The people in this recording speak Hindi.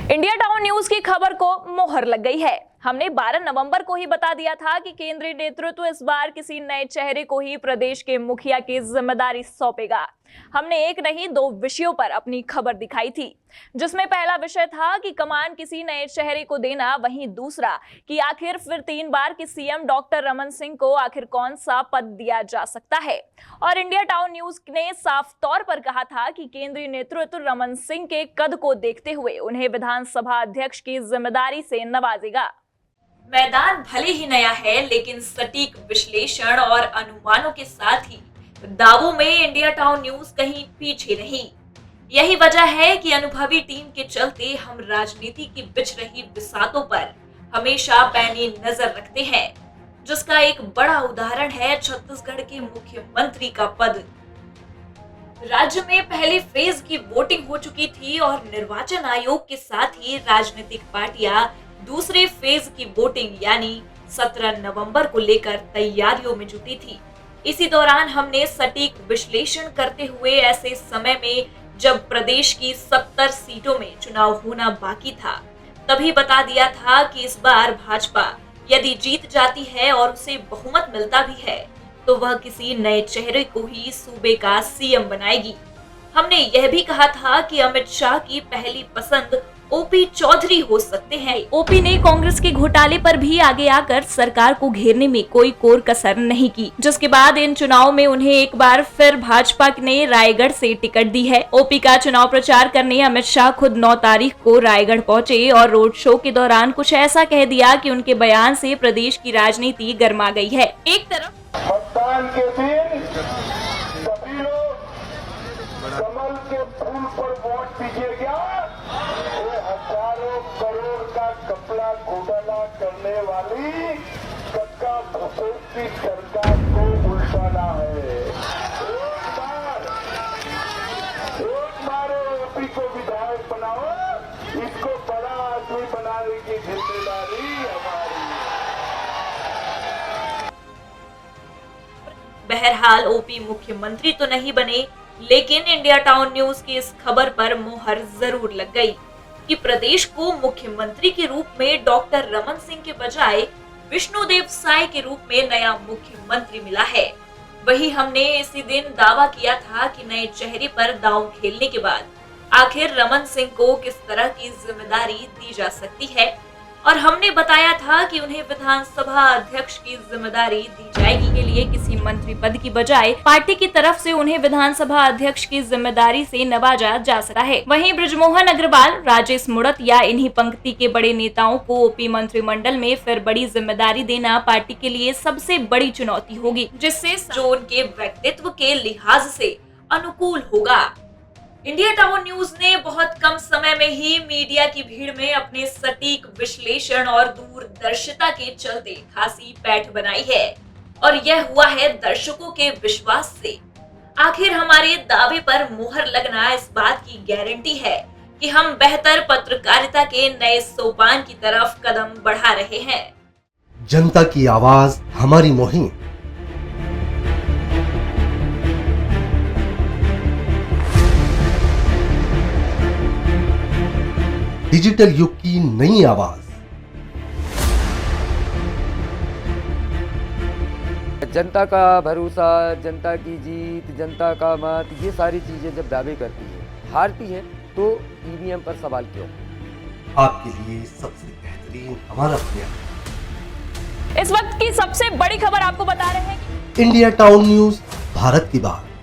इंडिया टाउन न्यूज की खबर को मोहर लग गई है। हमने 12 नवंबर को ही बता दिया था कि केंद्रीय नेतृत्व इस बार किसी नए चेहरे को ही प्रदेश के मुखिया की जिम्मेदारी सौंपेगा। हमने एक नहीं 2 विषयों पर अपनी खबर दिखाई थी, जिसमें पहला विषय था कि कमान किसी नए चेहरे को देना, वहीं दूसरा कि आखिर फिर 3 बार की सीएम डॉक्टर रमन सिंह को आखिर कौन सा पद दिया जा सकता है। और इंडिया टाउन न्यूज ने साफ तौर पर कहा था कि केंद्रीय नेतृत्व रमन सिंह के कद को देखते हुए उन्हें विधानसभा अध्यक्ष की जिम्मेदारी से नवाजेगा। मैदान भले ही नया है, लेकिन सटीक विश्लेषण और अनुमानों के साथ ही दावों में इंडिया टाउन न्यूज कहीं पीछे नहीं। यही वजह है कि अनुभवी टीम के चलते हम राजनीति की बिछ रही बिसातों पर हमेशा पैनी नजर रखते हैं, जिसका एक बड़ा उदाहरण है छत्तीसगढ़ के मुख्यमंत्री का पद। राज्य में पहले फेज की वोटिंग हो चुकी थी और निर्वाचन आयोग के साथ ही राजनीतिक पार्टियां दूसरे फेज की वोटिंग यानी 17 नवंबर को लेकर तैयारियों में जुटी थी। इसी दौरान हमने सटीक विश्लेषण करते हुए ऐसे समय में जब प्रदेश की 70 सीटों में चुनाव होना बाकी था, तभी बता दिया था कि इस बार भाजपा यदि जीत जाती है और उसे बहुमत मिलता भी है, तो वह किसी नए चेहरे को ही सूबे का सीएम बनाएगी। हमने यह भी कहा था कि अमित शाह की पहली पसंद ओपी चौधरी हो सकते हैं। ओपी ने कांग्रेस के घोटाले पर भी आगे आकर सरकार को घेरने में कोई कोर कसर नहीं की, जिसके बाद इन चुनाव में उन्हें एक बार फिर भाजपा ने रायगढ़ से टिकट दी है। ओपी का चुनाव प्रचार करने अमित शाह खुद 9 तारीख को रायगढ़ पहुंचे और रोड शो के दौरान कुछ ऐसा कह दिया कि उनके बयान से प्रदेश की राजनीति गर्मा गई है। एक तरफ मतदान के दिन सभी लोग कमल के फूल पर वोट दीजिएगा। हजारों करोड़ का कपड़ा घोटाला करने वाली कक्का भूपेश की सरकार को उल्टाना है। एक बार ओपी को विधायक बनाओ, इसको बड़ा आदमी बनाने की जिम्मेदारी हमारी। बहरहाल ओपी मुख्यमंत्री तो नहीं बने, लेकिन इंडिया टाउन न्यूज की इस खबर पर मोहर जरूर लग गई कि प्रदेश को मुख्यमंत्री के रूप में डॉक्टर रमन सिंह के बजाय विष्णुदेव साय के रूप में नया मुख्यमंत्री मिला है। वही हमने इसी दिन दावा किया था कि नए चेहरे पर दांव खेलने के बाद आखिर रमन सिंह को किस तरह की जिम्मेदारी दी जा सकती है, और हमने बताया था कि उन्हें विधानसभा अध्यक्ष की जिम्मेदारी दी जाएगी। के लिए किसी मंत्री पद की बजाय पार्टी की तरफ से उन्हें विधानसभा अध्यक्ष की जिम्मेदारी से नवाजा जा सकता है। वहीं बृजमोहन अग्रवाल, राजेश मुड़त या इन्हीं पंक्ति के बड़े नेताओं को ओपी मंत्रिमंडल में फिर बड़ी जिम्मेदारी देना पार्टी के लिए सबसे बड़ी चुनौती होगी, जिससे जो उनके व्यक्तित्व के लिहाज से अनुकूल होगा। इंडिया टाउन न्यूज ने बहुत कम समय में ही मीडिया की भीड़ में अपने सटीक विश्लेषण और दूरदर्शिता के चलते खासी पैठ बनाई है, और यह हुआ है दर्शकों के विश्वास से। आखिर हमारे दावे पर मुहर लगना इस बात की गारंटी है कि हम बेहतर पत्रकारिता के नए सोपान की तरफ कदम बढ़ा रहे हैं। जनता की आवाज हमारी मुहिम। डिजिटल युग की नई आवाज। जनता का भरोसा, जनता की जीत, जनता का मत, ये सारी चीजें जब दावे करती है, हारती है, तो ईवीएम पर सवाल क्यों? आपके लिए सबसे बेहतरीन हमारा प्रयास। इस वक्त की सबसे बड़ी खबर आपको बता रहे हैं कि इंडिया टाउन न्यूज, भारत की बात।